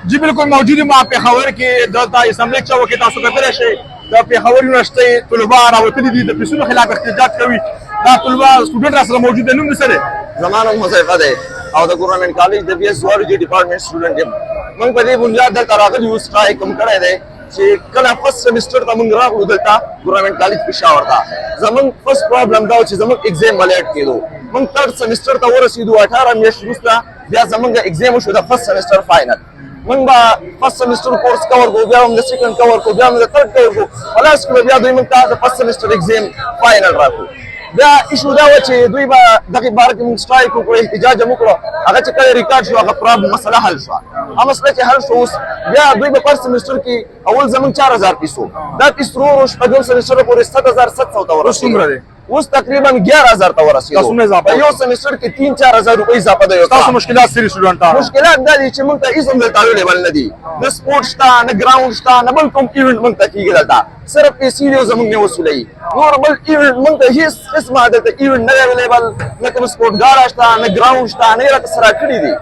جی بالکل موجود ما پېښور کې دلته اسمبلی چوک کې تاسو کتلی شئ د پېښور یونیورسټۍ طلبا راوتلي دي د پیسونو خلاف احتجاج کوي. دا طلبا سټوډنټ راسره موجود دی. نوم دې څه دی؟ زما نوم حذیفه دی او د ګورنمنټ کالج د بي ایس زوالوجي ډپارټمنټ سټوډنټ یم. موږ په دې بنیاد دلته راغلي یو سټرایک هم کړی دی چې کله فرست سیمسټر ته موږ راغلو دلته ګورنمنټ کالج پېښور ته. زموږ فرست پرابلم دا و چې زموږ ایګزام لیټ کېدو. موږ تھرډ سیمسټر ته ورسېدو 18 میاشتې وروسته بیا زموږ ایګزام وشو د فرست سیمسټر فاینل. موږ به فرست سیمسټر کورس کور کړو، بیا هم د سیکنډ کور کړو، بیا هم د تھرډ کور کړو. په لاس کې به بیا دوی موږ ته د فرست سیمسټر ایګزام فاینل راکړو. بیا ایشو دا و چې دوی به دغې باره کې موږ سټرایک وکړو، احتجاج هم وکړو. هغه چې کله ریکارډ شو هغه پرابلم مسله حل شوه. هغه مسله چې حل شو اوس بیا دوی به فرست سیمسټر کې اول زموږ 4000 پیسو دا پیس ورو شپږم سیمسټر پورې 7700 ته ورسېدو. اوس تقریبا 11000 ته ورسېدو. په یو سیمسټر کې 3-4000 روپۍ اضافه ده. تاسو مشکلات سری سټوډنټان مشکلات دا دي چې موږ ته هېڅ هم دلته اویلیبل نه دي. نه سپورټ شته، نه ګراونډ شته، نه بل کوم ایونټ موږ ته کېږي دلته. صرف پیسې دي او زموږ نه وصولوي. نور بل ایونټ موږ ته هېڅ قسمه دلته ایونټ نه دی اویلیبل. نه کوم سپورټګاره شته، نه ګراونډ شته، نه یې راته څه راکړي دي.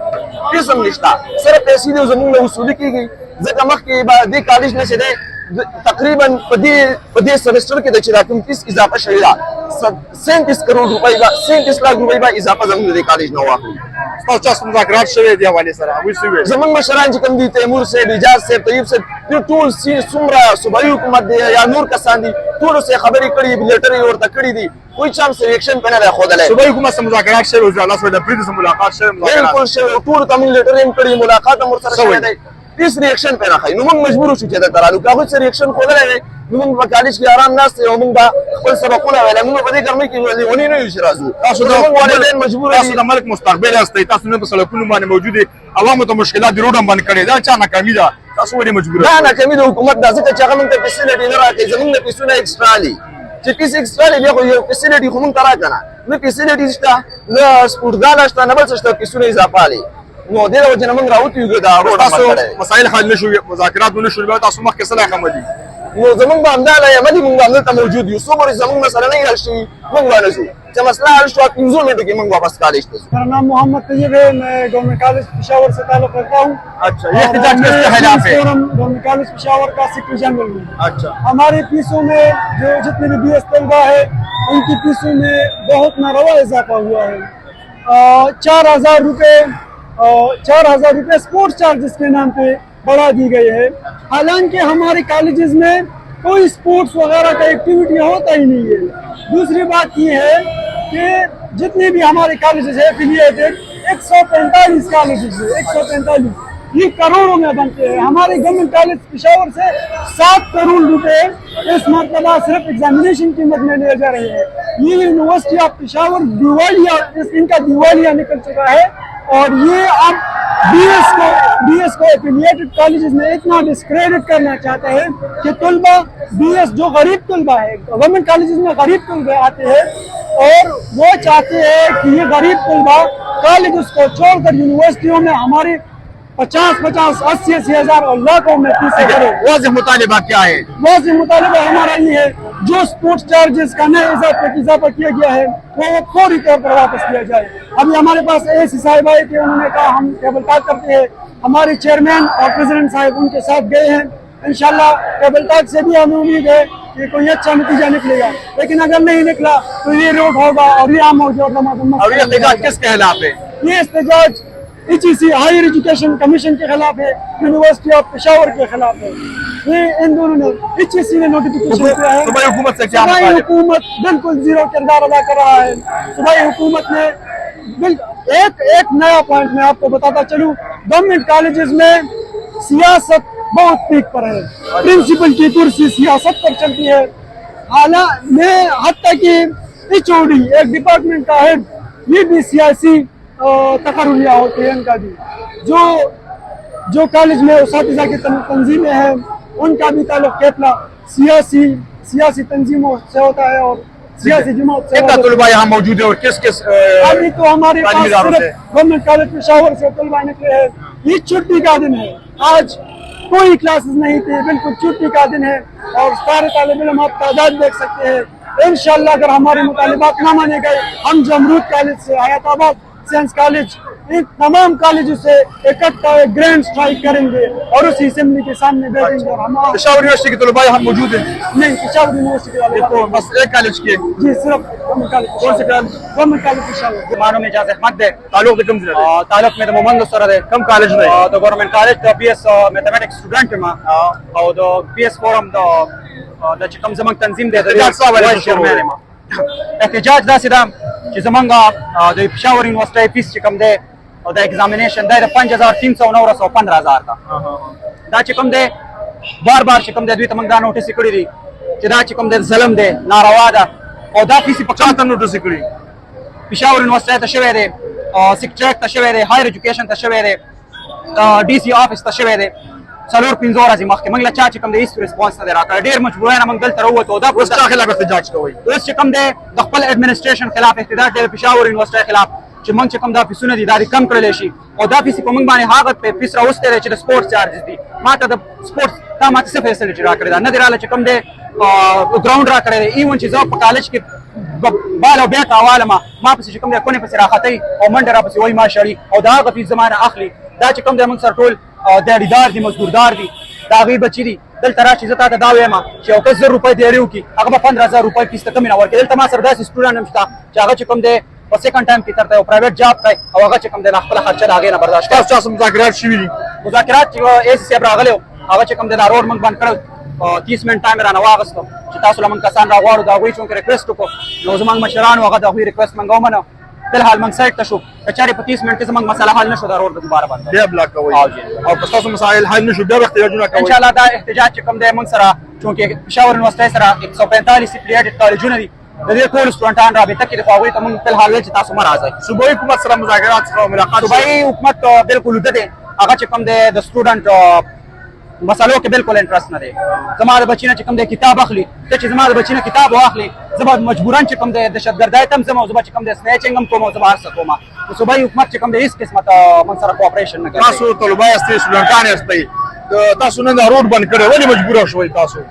هېڅ هم نشته. صرف پیسې دي او زموږ نه وصولي کېږي. ځکه مخکې به دې کالج نه چې دی تقریبا په دې سیمسټر کې د چې دا کوم فیس اضافه شوې ده 37 کروڑ روپۍ به 37 لاک روپۍ به اضافه زموږ د دې کالج نه واخلي. ستاسو چا مذاکرات شوي دې حوالې سره هغوی څه ویل؟ زموږ مشران چې کوم دي تیمور صاحب، اجاز صاحب، طیب صاحب، دوی ټول څومره صوبایي حکومت دی یا نور کسان دي ټولو سره خبرې کړي، لیټر یې ورته کړي دي. کوئی چا هم سلیکشن پې نه دی ښودلی. صوبایي حکومت سره مذاکرات شوي وزیر الله صاحب د پریږدي سره ملاقات شوی؟ بالکل شوی. ټولو ته موږ لیټر هم کړي، ملاقات هم ورسره شوی دی. هېڅ ریاکشن پې نه ښایي. نو موږ مجبور شو چې دلته رالو. که هغوی څه ریاکشن ښودلی دی نو موږ په کالج کې ارام ناست یو، موږ به خپل سبقونه ویلی. موږ په دې ګرمۍ کې لیوني نه یو چې راځو. زموږ والدین مجبوره دي. تاسو د ملک مستقبل یاستئ، تاسو نن په سړکونو باندې موجود یې، عوامو ته مشکلات د روډ هم بند کړی. دا چا ناکامي ده؟ تاسو ولې مجبوره؟ دا ناکامي د حکومت ده، ځکه چې هغه موږ ته فیسیلیټي نه راکوي. زموږ نه پیسونه ایکسټرا دي. چې پیس ایکسټرا دی بیا خو یو فیسیلیټي خو موږ ته راکړه نه. نه فیسیلیټي شته، نه سپورټګاله شته، نه بل څه شته، پیسونه اضافه دي. نو دې د وجې نه موږ راوتي یو دا روډ عمل کړی. مسایل حل نه شوي، مذاکرات ونه شول، بیا تاسو مخکې څه لاک عملي؟ نو زموږ به همدا عملي موږ به همدلته موجود یو. څو پورې زموږ مسله نه حل شوي موږ به نه ځو. چې مسئلہ حل شو 15 منٹوں کی منگوا واپس کالج ته. میرا نام محمد طیب ہے، میں گورنمنٹ کالج پشاور سے تعلق رکھتا ہوں. اچھا، یہ احتجاج کس کے خلاف ہے؟ گورنمنٹ کالج پشاور کا سیکرٹری جنرل ہوں. اچھا، ہماری فیسوں میں جو جتنے بھی بی ایس طلبہ ہے ان کی فیسوں میں بہت ناروا اضافہ ہوا ہے. 4000 روپے اسپورٹس چارجز کے نام پہ بڑھا دی گئی ہے. حالانکہ ہمارے کالجز میں کوئی اسپورٹس وغیرہ کا ایکٹیویٹی ہوتا ہی نہیں ہے. دوسری بات یہ ہے کہ جتنے بھی ہمارے کالجز ہیں ایفیلیٹڈ 145 کالجز ہیں، 145 یہ کروڑوں میں بنتے ہیں. ہمارے گورنمنٹ کالج پشاور سے 7 کروڑ روپے اس مرتبہ صرف ایگزامینیشن قیمت میں لے جا رہے ہیں. یہ یونیورسٹی آف پشاور دیوالیہ، ان کا دیوالیہ نکل چکا ہے. اور یہ اب بی ایس کو ایفیلیٹڈ کالجز میں اتنا ڈسکریڈٹ کرنا چاہتا ہے کہ طلبہ بی ایس جو غریب طلبہ ہے، گورنمنٹ کالجز میں غریب طلبہ آتے ہیں اور وہ چاہتے ہیں کہ یہ غریب طلبہ کالجز کو چھوڑ کر یونیورسٹیوں میں ہماری 50-80 ہزار اور لاکھوں میں فیسیں کرے. واضح مطالبہ کیا ہے؟ واضح مطالبہ ہمارا یہ ہے جو سپورٹس چارجز کا نئے اضافہ کیا گیا ہے وہ فوری طور پر واپس کیا جائے. ابھی ہمارے پاس ایسی صاحب آئے کہ انہوں نے کہا ہم ٹیبل ٹاک کرتے ہیں. ہمارے چیئرمین اور پریزیڈنٹ صاحب ان کے ساتھ گئے ہیں. انشاءاللہ ٹیبل ٹاک سے بھی ہمیں امید ہے کہ کوئی اچھا نتیجہ نکلے گا. لیکن اگر نہیں نکلا تو یہ روڈ ہوگا اور یہ عام ہوگا. اور یہ احتجاج کس کے خلاف ہے؟ یہ احتجاج ECC ہائر ایجوکیشن کمیشن کے خلاف ہے، یونیورسٹی آف پشاور کے خلاف ہے. یہ ان دونوں نے ECC نے نوٹیفیکیشن کیا ہے. صوبائی حکومت سے کیا صوبائی حکومت بالکل زیرو کردار ادا کر رہا ہے. صوبائی حکومت نے ایک نیا پوائنٹ میں آپ کو بتاتا چلوں، گورنمنٹ کالجز میں سیاست بہت پیک پر ہے. پرنسپل کی کرسی سیاست پر چلتی ہے. حتیٰ کہ HOD एक डिपार्टमेंट का हेड, ये भी सियासी तकर्रुलिया होते हैं इनका भी। जो कॉलेज में उस्तादिज़ा की तंजीमें हैं उनका भी ताल्लुक केपला सियासी तंजीमों से होता है और सियासी जमात से कितना तलबा यहाँ मौजूद है और किस किस अभी तो हमारे पास तालीमी इदारों से? सिर्फ गवर्नमेंट कॉलेज पेशावर से तलबा निकले हैं। ये छुट्टी का दिन है, आज कोई क्लासेस नहीं थी, बिल्कुल छुट्टी का दिन है और सारे तालिब इल्म आप तादाद देख सकते हैं। इंशाअल्लाह अगर हमारे मुतालिबात ना माने गए, हम जमरूद कॉलेज से, हयाताबाद साइंस कॉलेज, इन तमाम कॉलेजों से इकट्ठा एक ग्रैंड स्ट्राइक करेंगे और उसी असेंबली के सामने बैठेंगे। और हमारा पेशावर यूनिवर्सिटी के तलबा यहाँ मौजूद है? नहीं, पेशावर यूनिवर्सिटी वाले तो बस एक कॉलेज के जी सिर्फ गवर्नमेंट कॉलेज। कौन से कॉलेज? Government college Peshawar. मानो में जाते अहमद दे ताल्लुक दे कम जिला दे? तालुक में तो मोहम्मद सर दे कम कॉलेज में तो गवर्नमेंट कॉलेज तो बीएस मैथमेटिक्स स्टूडेंट में और तो बीएस फोरम तो कम जमंग तंजीम दे एहतजाज साहब वाले चेयरमैन में एहतजाज दा सिदा कि जमंगा जो पेशावर यूनिवर्सिटी फीस कम दे और द एग्जामिनेशन दे 5309 सौ 15000 का दा चिकम दे बार बार चिकम दे द्वित मंगदा नोटिस कड़ी दी चिदा चिकम दे जलम दे नारवा दा और दा फीस पचास नोटिस कड़ी पेशावर यूनिवर्सिटी तशवे दे सिक्ट्रेक तशवे दे हायर एजुकेशन तशवे दे डीसी ऑफिस तशवे दे सलोर पिंजोरा जी मख के मंगला चा चिकम दे इस रिस्पांस दे राका डेर मजबूर है ना मंगल तरव तो दा उसका खिलाफ एहतजाज का हुई उस चिकम दे दखल एडमिनिस्ट्रेशन खिलाफ एहतजाज दे पेशावर यूनिवर्सिटी खिलाफ चिमंग चिकम दा फिसुने दी दारी कम कर लेशी और दा फिसी को मंग माने हागत पे पिसरा उसते रे स्पोर्ट्स चार्जेस दी माता द स्पोर्ट्स ता माता से फैसिलिटी रा करे दा न दिराला चिकम दे ग्राउंड रा करे इवन चीजों प कॉलेज के बालो बेटा वाला मा पसी चिकम दे कोने पसी राखतई और मंडरा पसी वही माशरी और दा गफी जमाना आखली दा चिकम दे मंग सर टोल देड़ीदार दी मजदूरदार दी दागी बची दी दल तरा चीज ता दावे मा कि 1000 रुपए दे रही की अगर 15000 रुपए फीस तक मिना वर्क दल तमा सरदार स्टूडेंट हमस्ता चागा चिकम दे और सेकंड टाइम की तरता है प्राइवेट जॉब था और आगे चिकम देना खपला खर्चा आगे ना बर्दाश्त क्या चास मुज़ाकरात शिविरी मुज़ाकरात एस से ब्रागले आगे चिकम देना रोड मंग बंद कर 30 मिनट टाइम रहना वागस तो चितासुला मंग कसान रागवार दा हुई चूंकि रिक्वेस्ट को नौजवान मशरान वगैरह दा हुई रिक्वेस्ट मंगाओ मना फिलहाल मंग साइड तशो कचारी 25 मिनट से मंग मसला हल नशो दा रोड दोबारा बंद दे ब्लॉक का हुई और कस्तास मसाइल हल नशो दे एहतजाज ना का इंशाल्लाह दा एहतजाज चिकम दे मंग सरा चूंकि पेशावर यूनिवर्सिटी सरा 145 एफिलिएटेड कॉलेजों ने दे कोल स्टूडेंटान राबता की दफावी तमंग फिलहाल वे चिता सुमर आ जाए सुबह हुकूमत सलाम मुज़ाकरात का मुलाकात सुबह हुकूमत बिल्कुल दे आगा चिकम दे द स्टूडेंट मसलों के बिल्कुल इंटरेस्ट न दे जमात बच्ची ने चिकम दे किताब अखली ते जमात बच्ची ने किताब अखली जब मजबूरन चिकम दे दहशतगर्दाय तम जमा जब चिकम दे स्नैचिंग हम को मौजूद सकोमा तो सुबह हुकूमत चिकम दे इस किस्मत मंसर कोऑपरेशन न करे तासो तलबा अस्ते स्टूडेंटान अस्ते तासो ने रोड बंद करे वली मजबूर शो तासो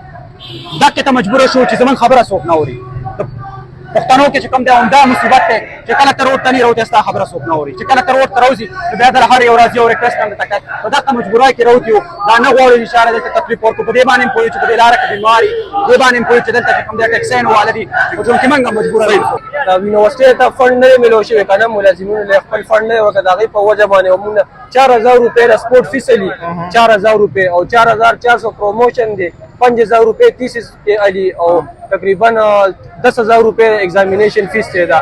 दक ते मजबूर शो ची जमन खबर सोक ना होरी पख्तानों के चिकम दे उंदा मुसीबत है चिकला रोड तनी रोड अस्ता खबर सोक ना होरी चिकला रोड तरोजी बेदर हर और राजी और रिक्वेस्ट करने तक तो दक मजबूर की रोती हो दाना गोल इशारा दे तकलीफ और को देबान में पोई चुके लारा की बीमारी देबान में पोई चदल तक चिकम दे टैक्सेन वाले दी जो कि मंगा मजबूर है यूनिवर्सिटी ता फंड ने मिलो शे kana मुलाजिमों ने खपल फंड ने वका दागी په وجه باندې ومن 4000 रुपए स्पोर्ट फीस ली 4000 रुपए और 4400 प्रमोशन दे 5000 रुपए थीसिस के अली और तकरीबन 10000 रुपए एग्जामिनेशन फीस थे दा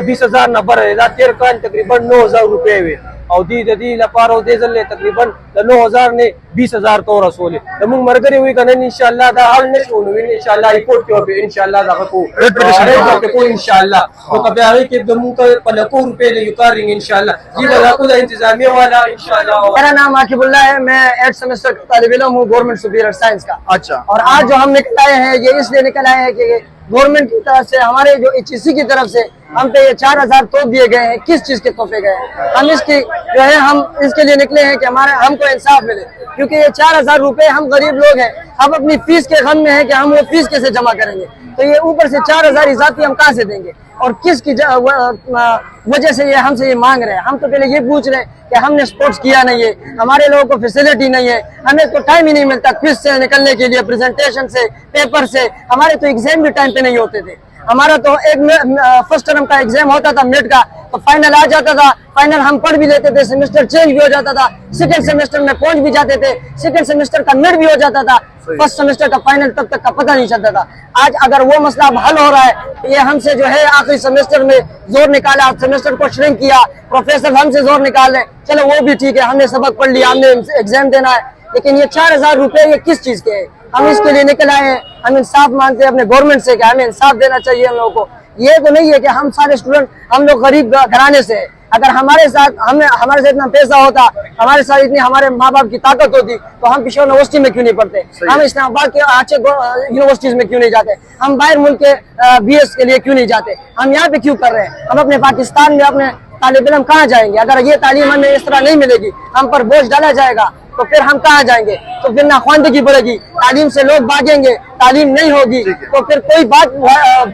20000 नंबर है दा 13 कान तकरीबन 9000 रुपए हुए और दी लपारो दे जले तकरीबन 9000 ने 20000 तो रसूल है हम मरगरी हुई कने इंशाल्लाह दा हल नशो हुई इंशाल्लाह रिपोर्ट के पे इंशाल्लाह दा को रेट को इंशाल्लाह तो कबे आए के दमु का पलको रुपए ले युकारिंग इंशाल्लाह जी वाला को इंतजामिया वाला इंशाल्लाह। मेरा नाम आकिबुल्लाह है, मैं 8th सेमेस्टर का तालिब इल्म हूँ गवर्नमेंट सुपीरियर साइंस का। अच्छा। और आज जो हम निकल आए हैं ये इसलिए निकल आए हैं कि गवर्नमेंट की तरफ से हमारे जो HEC की तरफ से हम पे ये 4000 तोहफे दिए गए हैं। किस चीज के तोहफे गए हैं? हम इसकी जो है हम इसके लिए निकले हैं कि हमको इंसाफ मिले, क्योंकि ये 4000 रुपए हम गरीब लोग हैं, हम अपनी फीस के गम में है कि हम वो फीस कैसे जमा करेंगे, तो ये ऊपर से 4000 इजाफी हम कहाँ से देंगे और किसकी वजह से ये हमसे ये मांग रहे हैं। हम तो पहले ये पूछ रहे हैं कि हमने स्पोर्ट्स किया नहीं है, हमारे लोगों को फैसिलिटी नहीं है, हमें तो टाइम ही नहीं मिलता क्विज से निकलने के लिए, प्रेजेंटेशन से, पेपर से, हमारे तो एग्जाम भी टाइम पे नहीं होते थे। हमारा तो एक फर्स्ट टर्म का एग्जाम होता था मिड का, तो फाइनल आ जाता था, फाइनल हम पढ़ भी लेते थे, सेमेस्टर चेंज भी हो जाता था, सेकंड सेमेस्टर में पहुंच भी जाते थे, सेकंड सेमेस्टर का मिड भी हो जाता था, फर्स्ट सेमेस्टर का फाइनल तब तक का पता नहीं चलता था। आज अगर वो मसला अब हल हो रहा है, ये हमसे जो है आखिरी सेमेस्टर में जोर निकाला, सेमेस्टर को श्रिंक किया, प्रोफेसर हमसे जोर निकाले, चलो वो भी ठीक है, हमने सबक पढ़ लिया, हमने एग्जाम देना है, लेकिन ये 4000 रुपए ये किस चीज के है? हम इसके लिए निकल आए हैं, हम इंसाफ मांगते हैं अपने गवर्नमेंट से कि हमें इंसाफ देना चाहिए हम लोगों को। ये तो नहीं है कि हम सारे स्टूडेंट हम लोग गरीब घराने से हैं। अगर हमारे साथ हमारे साथ इतना पैसा होता, हमारे साथ इतनी हमारे माँ बाप की ताकत होती, तो हम पेशावर यूनिवर्सिटी में क्यों नहीं पढ़ते, हम इस्लामाबाद के अच्छे यूनिवर्सिटीज में क्यों नहीं जाते, हम बाहर मुल्क के BS के लिए क्यों नहीं जाते, हम यहाँ पे क्यों कर रहे हैं। हम अपने पाकिस्तान में अपने तालिब इल्म कहाँ जाएंगे? अगर ये तालीम हमें इस तरह नहीं मिलेगी, हम पर बोझ डाला जाएगा, तो फिर हम कहाँ जाएंगे? तो फिर नाख्वानदगी बढ़ेगी, तालीम से लोग भागेंगे, तालीम नहीं होगी तो फिर कोई बात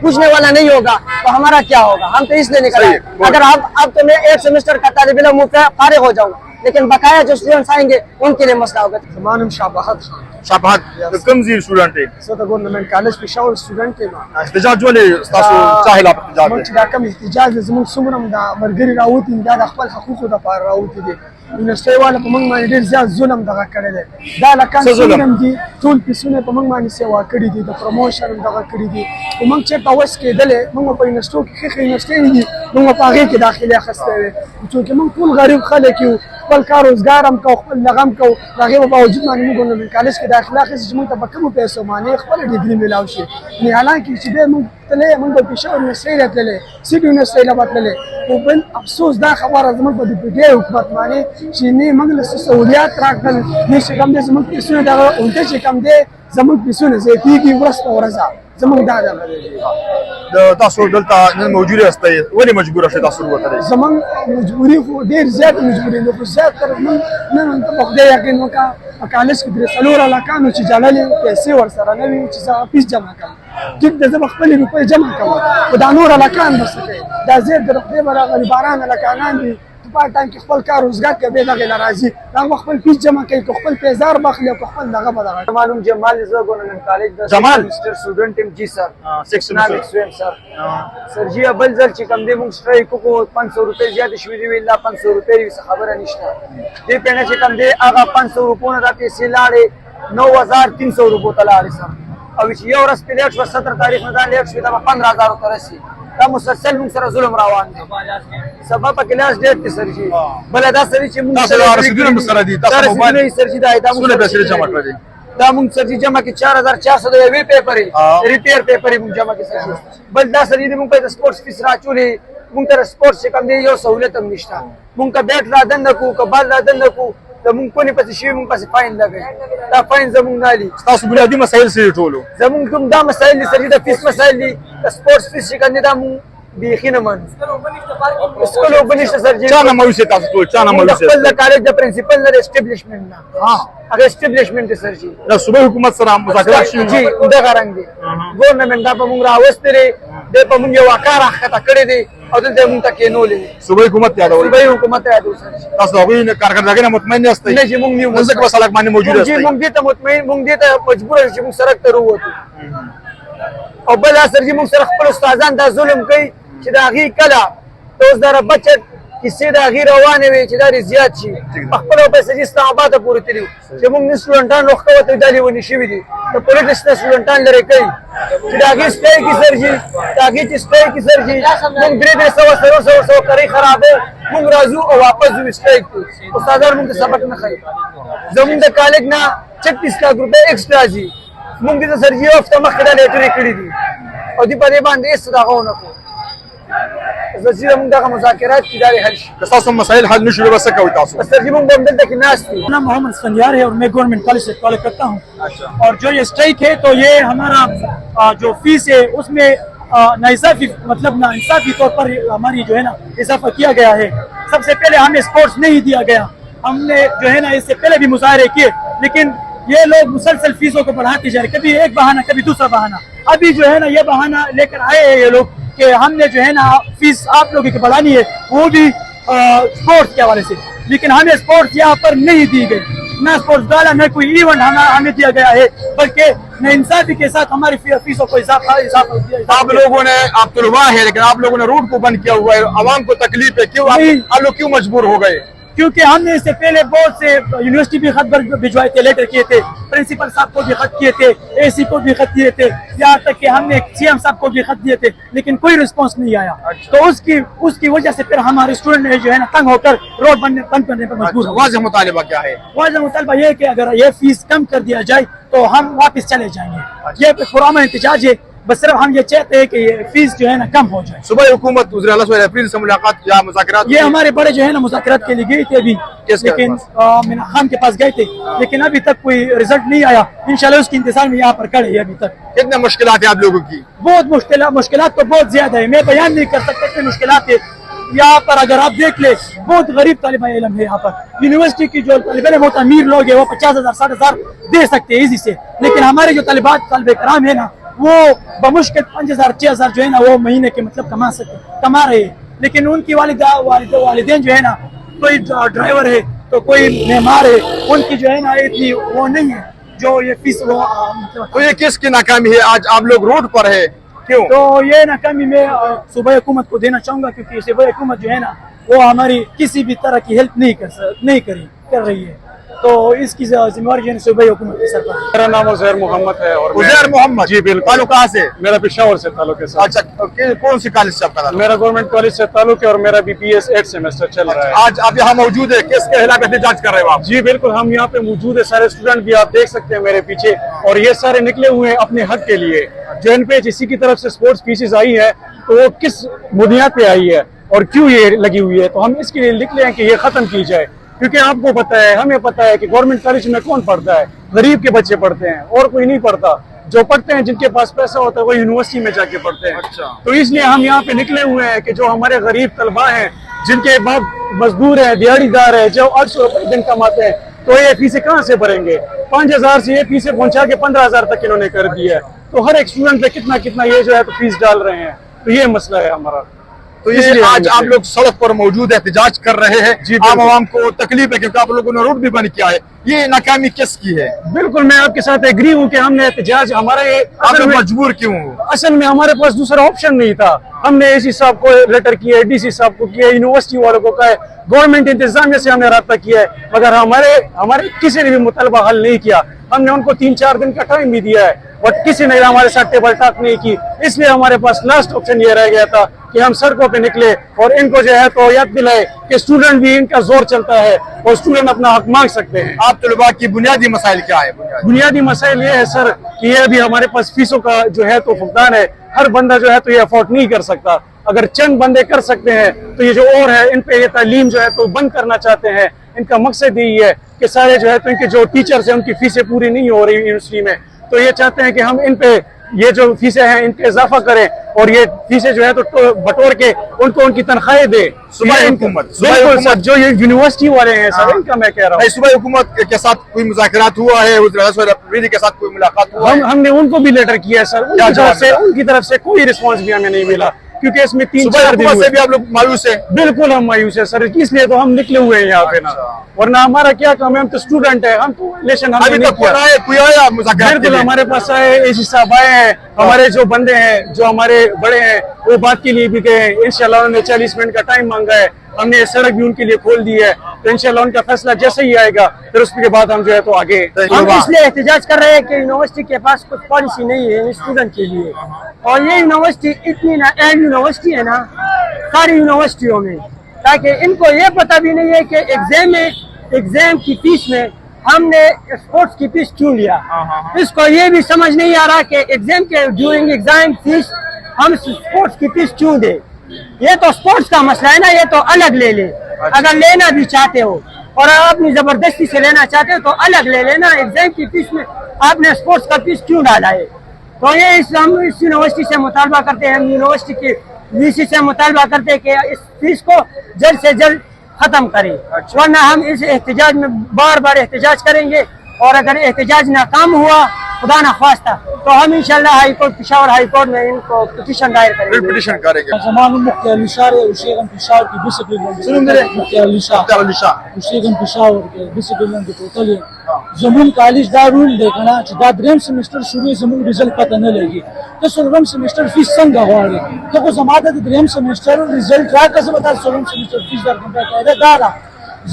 पूछने वाला नहीं होगा, तो हमारा क्या होगा? हम तो इसलिए निकले। अगर अब तो मैं एक सेमेस्टर का तालिब इल्म फारिग हो जाऊंगा, लेकिन बकाया जो स्टूडेंट्स आएंगे उनके लिए मसला होगा। زمانم شابهات خان شابهات کوم زی سټوډنټ دی زه د ګورنمنت کالج پېښور سټوډنټ یم. احتجاج ولې تاسو چاهله احتجاج موږ چې دا کوم احتجاج دی زموږ څومره د مرګري راوتی دا د خپل حقوقو دپاره راوتی دي. یونیورسټۍ والا په موږ باندې ډېر زیات ظلم دغه کړی دی. دا لکان څومره دي ټول پیسونه په موږ باندې سیوا کړي دي، د پروموشن دغه کړي دي. خو موږ چېرته وس کېدلې موږ په یونیورسټو کې ښې یونیورسټۍ دي موږ په هغې کې داخلې اخیستی وې، چونکې موږ ټول غریب خلک یو، خپل کار روزګار هم کوو، خپل دغه هم کوو. د هغې په باوجود باندې موږ ګورنمنت کالج کې داخله اخیستې چې موږ ته په کمو پیسو باندې خپله ډګري میلاو شي. حالانکې چې دی موږ تللی موږ به پېښور یونیورسټۍ ته تللی، سیټ یونیورسټۍ ته به تللی. خو بل افسوس دا خبره زموږ په د پي حکومت باندې چې نه موږ له سہولیات راکړل، نه چې کوم دی زموږ پیسونه دغه الټه چې کوم دی زموږ پیسونه زیاتېږي ورځ په ورځ. زموږ دا ده د تاسو دلته نن موجود یاستئ، ولې مجبور شئ تاسو وتلی؟ زموږ مجبوري خو ډېر زیات مجبوري ده، خو زیاتره موږ نن ته په خدای یقین وکړه په کالج کې درې څلور هلکانو چې جللې پیسې ورسره نه وي چې زه فیس جمع کړم، ټیک ده زه به خپلې روپۍ جمع کوم، خو دا نور هلکان به څه کوي؟ دا زیات د خدای به راغلي باران هلکانان دي په ټایم کې خپل کار روزګار کوي، دغې له راځي هغه خپل فیس جمع کوي، که خپل پیزار به اخلي او که خپل دغه به دغه. معلوم جمال زه ګورنمنت کالج د جمال سیمسټر سټوډنټ یم. جی سر سکس اکنامکس ویم سر. سر جی بل ځل چې کوم دی موږ سټرایک وکړو 500 روپۍ زیاتې شوي دي، ویل 500 روپۍ څه خبره نشته. دې پېنه چې کوم دی هغه 500 روپو نه دا پیسې لاړې 9300 روپو ته لاړې سر. او چې یو ورځ پې لیټ شوه 17 تاریخ نه دا لیټ شوې دا به 15000 ته رسي. دا مسلسل موږ سره ظلم روان دی. سبا په کلاس ډېر دی سر جي. بله دا سړي چې موږ تاسو رسیدونه مو سره دي، تاسو موبایل سر جي دا څونه پیسې جمع کړي؟ دا موږ سر جي جمع کې 4400 د یوې پیپر ریپیر پیپر موږ جمع کې سر جي. بل دا سړي موږ په سپورټس فیس راچولې، موږ ته سپورټس چې کوم دی یو سہولت هم نشته. موږ که بیټ را دنده کو که بال را دنده کو د موږ کونې پسې شوي موږ پسې فاین لګوي. دا فاین زموږ نه علي. تاسو بنیادي مسایل څه دي ټولو؟ زموږ کوم دا مسایل دي سر جي د فیس مسایل دي، د سپورټس فیس چې کوم دی دا موږ بیخي نه منو. سکول اوبه نشته سر جي. چا نه موسې تاسو ټول چا نه موږ موسې؟ خپل د کالج د پرنسپل نه د اسټابلیشمنټ نه هغه اسټابلیشمنټ دی سر جي. د صوبایي حکومت سره مذاکرات شوي جی دغه رنګ دی. ګورنمنټ دا په موږ راوستې دی، دی په موږ یو کار راښکته کړی دی او دلته موږ ته کېنولې دی. صوبایي حکومت یادول صوبایي حکومت ته یادول سر جي. تاسو د هغوی کارکردګۍ نه مطمئن نه یاستئ؟ نه جی موږ نه یو. ځکه په سړک باندې موجود جی یاستئ؟ موږ دې ته مطمئن، موږ دې ته مجبور یو چې موږ سړک ته راووتو. او بل دا سر جي موږ سره خپل استادان دا ظلم کوي چې د هغې کله د اوس دغه بچت کیسې د هغې روانې وي چې دا دې زیات شي. په خپله پیسې چې اسلاماباد ته پورې تللي وو چې موږ نن سټوډنټان روخته وته دا لیوني شوي دي، د پولیس نه سټوډنټان لرې کوي چې د هغې سټای کې سر جي، د هغې چې سټای کې سر جي موږ 300 کرۍ خرابو، موږ راځو او واپس ځو سټای کې. استادان موږ ته سبق نه ښایي. زموږ د کالج نه 36 लाख روپۍ ایکسټرا ځي. موږ دې ته سر جي هفته مخکې دا لیټرې کړي دي او دوی په دې باندې هېڅ دغه ونه کړو. زه موږ دغه مذاکرات کې دا حل شي. که تاسو مسائل حل نشي بس څه کوئ تاسو؟ سر جی موږ هم دلته کې ناست دي. नाम मोहम्मद संयार है और मैं गवर्नमेंट कॉलेज से कॉलेज करता हूँ। और जो ये स्ट्राइक है तो ये हमारा जो फीस है उसमें नाइंसाफी मतलब नाइंसाफी तौर पर हमारी जो है ना इजाफा किया गया है। सबसे पहले हमें स्पोर्ट्स नहीं दिया गया, हमने जो है ना इससे पहले भी मुजाहरे किए, लेकिन ये लोग मुसलसल फीसों को बढ़ाते जा रहे, कभी एक बहाना कभी दूसरा बहाना। अभी जो है ना ये बहाना लेकर आए हैं ये लोग कि हमने जो है ना फीस आप लोगों की बढ़ानी है, वो भी स्पोर्ट्स के हवाले से, लेकिन हमें स्पोर्ट्स यहाँ पर नहीं दी गई, ना स्पोर्ट्स डाला न कोई इवेंट हमें दिया गया है, बल्कि नाइंसाफी के साथ हमारी फीसों को इजाफा आप लोगों ने, आप तलबा है लेकिन आप लोगों ने रोड को बंद किया हुआ है, आवाम को तकलीफ है, क्यों आप लोग क्यों मजबूर हो गए? क्योंकि हमने इससे पहले बहुत से यूनिवर्सिटी भी खत भिजवाए थे, लेटर किए थे, प्रिंसिपल साहब को भी खत किए थे, AC को भी खत दिए थे, यहाँ तक कि हमने CM साहब को भी खत दिए थे, लेकिन कोई रिस्पांस नहीं आया। तो उसकी वजह से फिर हमारे स्टूडेंट जो है ना तंग होकर रोड बंद करने पर मजबूर हो। वाज़ेह मुतालिबा क्या है? वाज़ेह मुतालिबा ये है कि अगर ये फीस कम कर दिया जाए तो हम वापस चले जाएंगे। ये पुराना एहतजाज है बस सिर्फ हम ये चाहते हैं कि ये फीस जो है ना कम हो जाए। صبح حکومت وزیر اعلیٰ صلی اللہ سے ملاقات یا مذاکرات ये हमारे बड़े जो है ना मुज़ाकरात के लिए गए थे अभी, किसके लेकिन मीना खान के पास गए थे, लेकिन अभी तक कोई रिजल्ट नहीं आया। इंशाल्लाह उसके इंतजार में यहाँ पर खड़े हैं अभी तक। کتنے مشکلات ہیں آپ لوگوں کی؟ बहुत मुश्किलात तो बहुत ज्यादा है, मैं बयान नहीं कर सकता इतनी मुश्किलात है यहाँ पर। अगर आप देख ले बहुत गरीब तालिब इल्म है यहाँ पर। यूनिवर्सिटी की जो तालिब इल्म बहुत अमीर लोग है वो 50,000 60,000 दे सकते हैं इजी से, लेकिन हमारे जो तालिब कराम है ना वो बमुश्किल 5,000 6,000 जो है ना वो महीने के मतलब कमा रहे हैं। लेकिन उनकी वालिदैन जो है ना कोई ड्राइवर है तो कोई मेहमान है, उनकी जो है ना इतनी वो नहीं है जो ये फीस वो मतलब। تو یہ کس کی ناکامی ہے آج آپ لوگ روڈ پر ہے کیوں؟ تو یہ ناکامی میں صوبائی حکومت کو دینا چاہوں گا, کیونکہ صوبائی حکومت جو ہے نا وہ ہماری کسی بھی طرح کی ہیلپ نہیں کر رہی ہے, تو اس کی ذمہ داری جو ہے صوبائی حکومت کے سر پر ہے. میرا نام عزیر محمد ہے اور عزیر محمد, جی بالکل. تعلق کہاں سے؟ میرا پشاور سے تعلق ہے سر. اچھا کون سی کالج سے آپ کا تعلق؟ میرا گورنمنٹ کالج سے تعلق ہے اور میرا بھی بی ایس 8 سیمسٹر چل رہا ہے. آج آپ یہاں موجود ہے, کس کے خلاف احتجاج کر رہے ہو آپ؟ جی بالکل, ہم یہاں پہ موجود ہے, سارے اسٹوڈنٹ بھی آپ دیکھ سکتے ہیں میرے پیچھے, اور یہ سارے نکلے ہوئے ہیں اپنے حق کے لیے. جو ان پہ اسی کی طرف سے سپورٹس فیسز آئی ہے تو وہ کس بنیاد پہ آئی ہے اور کیوں یہ لگی ہوئی ہے, تو ہم اس کے لیے نکلے ہیں کہ یہ ختم کی جائے. کیونکہ آپ کو پتہ ہے, ہمیں پتہ ہے کہ گورنمنٹ کالج میں کون پڑھتا ہے, غریب کے بچے پڑھتے ہیں اور کوئی نہیں پڑھتا. جو پڑھتے ہیں جن کے پاس پیسہ ہوتا ہے وہ یونیورسٹی میں جا کے پڑھتے ہیں. تو اس لیے ہم یہاں پہ نکلے ہوئے ہیں کہ جو ہمارے غریب طلباء ہیں, جن کے باپ مزدور ہیں, دیہڑی دار ہیں, جو 800 روپے دن کماتے ہیں, تو یہ فیسیں کہاں سے بھریں گے؟ 5,000 سے یہ فیسیں پہنچا کے 15,000 تک انہوں نے کر دی ہے. تو ہر ایک اسٹوڈنٹ پہ کتنا یہ جو ہے تو فیس ڈال رہے ہیں. تو یہ مسئلہ ہے ہمارا. تو اس لیے آج آپ لوگ سڑک پر موجود احتجاج کر رہے ہیں. عام عوام کو تکلیف ہے کیونکہ آپ لوگوں نے روڈ بھی بند کیا ہے. یہ ناکامی کس کی ہے؟ بالکل میں آپ کے ساتھ ایگری ہوں کہ ہم نے احتجاج ہمارا آپ مجبور کیوں ہو؟ اصل میں ہمارے پاس دوسرا آپشن نہیں تھا. ہم نے اے سی صاحب کو لیٹر کیا ہے, ڈی سی صاحب کو کیا ہے, یونیورسٹی والوں کو کہا ہے, گورنمنٹ انتظامیہ سے ہم نے رابطہ کیا ہے, مگر ہمارے کسی نے بھی مطالبہ حل نہیں کیا. ہم نے ان کو 3-4 دن کا ٹائم بھی دیا ہے, بٹ کسی نے ہمارے ساتھ ٹیبل ٹاک نہیں کی. اس لیے ہمارے پاس لاسٹ آپشن یہ رہ گیا تھا کہ ہم سڑکوں پہ نکلے اور ان کو جو ہے تو یاد دلائے کہ اسٹوڈنٹ بھی ان کا زور چلتا ہے اور اسٹوڈنٹ اپنا حق مانگ سکتے ہیں. آپ طلباء کی بنیادی مسائل کیا ہے؟ بنیادی مسائل یہ ہے سر کہ یہ ابھی ہمارے پاس فیسوں کا جو ہے تو فقدان ہے. ہر بندہ جو ہے تو یہ افورڈ نہیں کر سکتا. اگر چند بندے کر سکتے ہیں تو یہ جو اور ہے ان پہ یہ تعلیم جو ہے تو بند کرنا چاہتے ہیں. ان کا مقصد یہی ہے کہ سارے جو ہے تو ان کے جو ٹیچرز ہیں ان کی فیسیں پوری نہیں ہو رہی یونیورسٹی میں, تو یہ چاہتے ہیں کہ ہم ان پہ یہ جو فیسیں ہیں ان پہ اضافہ کریں اور یہ فیسیں جو ہے تو بٹور کے ان کو ان کی تنخواہیں دیں. صوبائی حکومت بالکل سر, جو یہ یونیورسٹی والے ہیں سر ان کا میں کہہ رہا ہوں. صوبائی حکومت کے ساتھ کوئی مذاکرات ہوا ہے؟ وزیر کے ساتھ کوئی ملاقات ہوا ہے؟ ہم نے ان کو بھی لیٹر کیا ہے سر, ان کی طرف سے کوئی رسپانس بھی ہمیں نہیں ملا, کیونکہ اس میں 3-4 دن سے بھی آپ لوگ مایوس ہیں. بالکل ہم مایوس ہیں سر, اس لیے تو ہم نکلے ہوئے ہیں یہاں پہ نا, ورنہ ہمارا کیا کام ہے, ہم تو اسٹوڈنٹ ہیں, ہم تو الیکشن ہم نے نہیں کیا. کوئی آیا مذاکرات؟ بالکل ہمارے پاس آئے اے سی صاحب آئے ہیں, ہمارے جو بندے ہیں جو ہمارے بڑے ہیں وہ بات کے لیے بھی گئے ہیں. انشاءاللہ انہوں نے 40 منٹ کا ٹائم مانگا ہے, ہم نے سڑک بھی ان کے لیے کھول دی ہے, تو انشاءاللہ ان کا فیصلہ جیسے ہی آئے گا پھر اس کے بعد ہم جو ہے تو آگے. ہم اس لیے احتجاج کر رہے ہیں کہ یونیورسٹی کے پاس کچھ پالیسی نہیں ہے اسٹوڈنٹ کے لیے, اور یہ یونیورسٹی اتنی اہم یونیورسٹی ہے نا ساری یونیورسٹیوں میں, تاکہ ان کو یہ پتہ بھی نہیں ہے کہ ایگزام کی فیس میں ہم نے اسپورٹس کی فیس کیوں لیا. اس کو یہ بھی سمجھ نہیں آ رہا کہ ایگزام کے ڈیورنگ ایگزام فیس ہم اسپورٹس کی فیس کیوں دیں. یہ تو اسپورٹس کا مسئلہ ہے نا, یہ تو الگ لے لیں اگر لینا بھی چاہتے ہو, اور آپ نے زبردستی سے لینا چاہتے ہو تو الگ لے لینا. ایگزام کی فیس میں آپ نے اسپورٹس کا فیس کیوں ڈالا ہے؟ تو یہ ہم اس یونیورسٹی سے مطالبہ کرتے ہیں, ہم یونیورسٹی کی وی سی سے مطالبہ کرتے ہیں کہ اس فیس کو جلد سے جلد ختم کریں, ورنہ ہم اس احتجاج میں بار بار احتجاج کریں گے, اور اگر احتجاج ناکام ہوا خدا نہ خواستہ تو ہم انشاءاللہ ہائی کورٹ پشاور ہائی کورٹ میں ان کو پٹیشن دائر کریں گے. پٹیشن کریں گے. زمان مختار الشار وشيغن بشاور کی ڈسپلن مختار الشار وشيغن بشاور کی ڈسپلن کی ټوټل زمون کالج دا رول دی کنه چې دا دریم سیمستر شروع زمون رزلټ پته نه لګي. ته څلورم سیمستر فیس څنګه غواړي؟ ته خو زما د دریم سیمستر رزلټ راکړه زه به تا څلورم سیمستر فیس درکوم. دا دا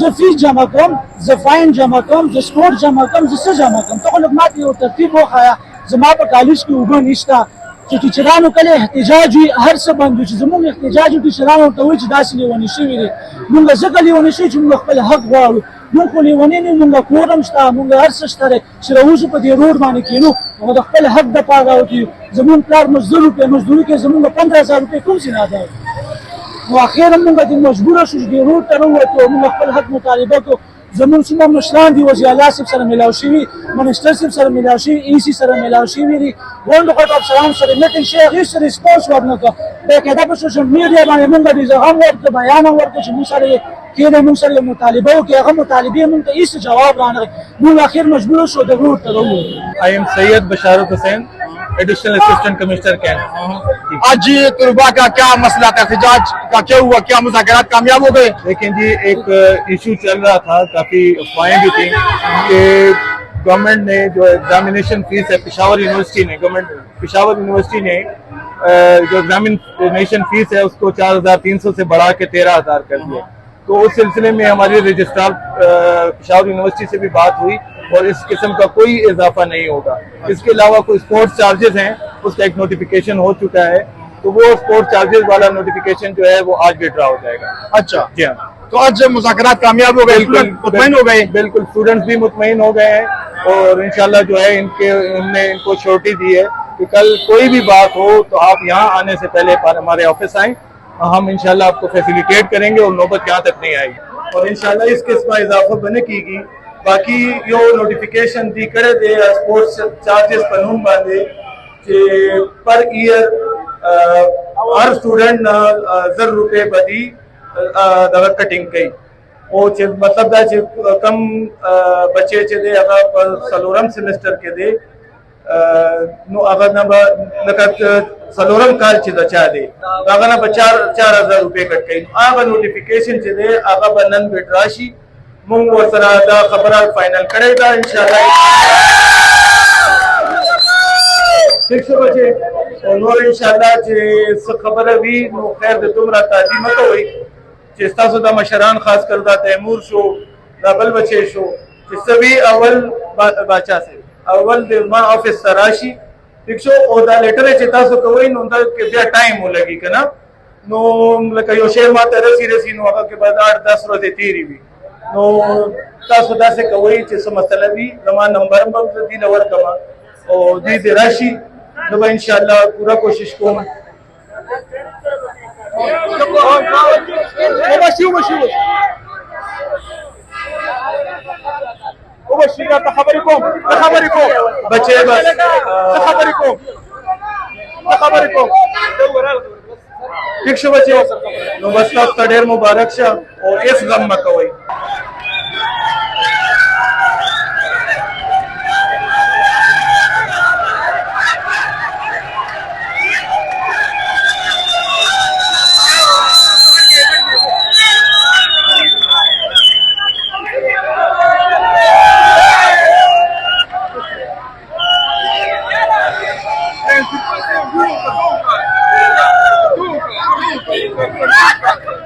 زه فیس جمع کوم, زه فاین جمع کوم, زه سکور جمع کوم, زه څه جمع کوم. ته خو لږ ماته یو ترتیب وښایه. زما په کالج کې اوبه نشته چې ټیچرانو کله احتجاج وي هر څه بند وي, چې زموږ احتجاج ټیچرانو ورته وایي چې داسې لیونې شوي دي. موږ ځکه لیونې شوي چې موږ خپل حق غواړو. مونږ خو لیوني نه یو، مونږ کور هم شته، مونږ هر څه شته دی چې راوځو په دې روډ باندې کښېنو او د خپل حق دپاره وکړو. زمونږ پلار مزدور په مزدوري کې زمونږ 15,000 روپۍ کوم ځای نه ادا نو اخیرا مونږ دې مجبوره شو چې دې روډ ته راووتو، مونږ خپل حق مطالبه کړو. زمونږ څومره مشران دي وزیر اعلی صاحب سره میلاو شوي، منسټر صاحب سره میلاو شوي، ای سی سره میلاو شوي دي، ګوندو غټو افسرانو سره میټینګ شوی، هغې سره رسپانس ورنه کړه. باقاعده په سوشل میډیا باندې مونږ دې زغم ورکړه، بیان هم ورکړه چې مونږ سره یې کېدی مونږ سره یو مطالبه وکړي، هغه مطالبې مونږ ته هېڅ جواب رانغی. مونږ اخر مجبوره شو د روډ ته راووتو. I am Syed Basharat Hussain, Additional Assistant Commissioner Kent. آج طلباء کا کیا مسئلہ تھا؟ احتجاج کا کیا ہوا؟ کیا مذاکرات کامیاب ہو گئے؟ لیکن جی ایک ایشو چل رہا تھا، کافی افواہیں بھی تھیں کہ گورنمنٹ نے جو ایگزامینیشن فیس ہے پشاور یونیورسٹی نے جو ایگزامینیشن فیس ہے اس کو 4,300 سے بڑھا کے 13,000 کر دیا. تو اس سلسلے میں ہماری رجسٹرار پشاور یونیورسٹی سے بھی بات ہوئی اور اس قسم کا کوئی اضافہ نہیں ہوگا. اس کے علاوہ کوئی اسپورٹس چارجز ہیں اس کا ایک نوٹیفیکیشن ہو چکا ہے، تو وہ اسپورٹس چارجز والا نوٹیفیکیشن جو ہے وہ آج وڈرا ہو جائے گا. اچھا جی ہاں، تو آج مذاکرات کامیاب ہو گئے، مطمئن ہو گئے؟ بالکل اسٹوڈنٹس بھی مطمئن ہو گئے ہیں اور انشاءاللہ جو ہے ہم نے ان کو شورٹی دی ہے کہ کل کوئی بھی بات ہو تو آپ یہاں آنے سے پہلے ہمارے آفس آئیں، ہم انشاءاللہ آپ کو فیسیلیٹیٹ کریں گے اور نوبت یہاں تک نہیں آئے گی. اور انشاءاللہ اس قسم اضافہ بنے کی گی. باقی جو نوٹیفیکیشن دی کرے دے اسپورٹس چارجز قانون باندھے کہ پر ایئر ہر اسٹوڈنٹ نا 1,000 روپے بدی دغه کټینګ کوي او چې مطلب دا چې کم بچے چې دی هغه په 4م سیمسټر کې دی نو هغه نه لکه 4م کال چې دا چا دی هغه نه 4,000 روپے کټ کوي. هغه نوټیفیکیشن چې دی هغه به نن وډرا شي. مونږ ورسره دا خبره فائنل کړی دا انشاءالله. ٹھیک شو بچے اور نور انشاءاللہ چې څه خبره وي نو خیر د دومره تعظیم مه کوئ چې ستاسو د مشران خاص کر دا تیمور شو دا بل بچے شو چې څه وي اول باچا سے اول د ما آفس ته راشي. ٹھیک شو او دا لیټر چې تاسو کوئ نو دا کې بیا ټایم ولګي که نه نو لکه یو شی ما ته رسي نو هغه کې به 8-10 ورځې تېرې وي. نو تاسو داسې کوئ چې څه مسله وي زما نمبر هم به دې له ورکړم او دوی دې راشي نو به انشاءاللہ پورا کوشش کوم. بچے بس ٹھیک شو بچے نو بس تاسو ته ډېر مبارک شه او هېڅ غم مه کوئ.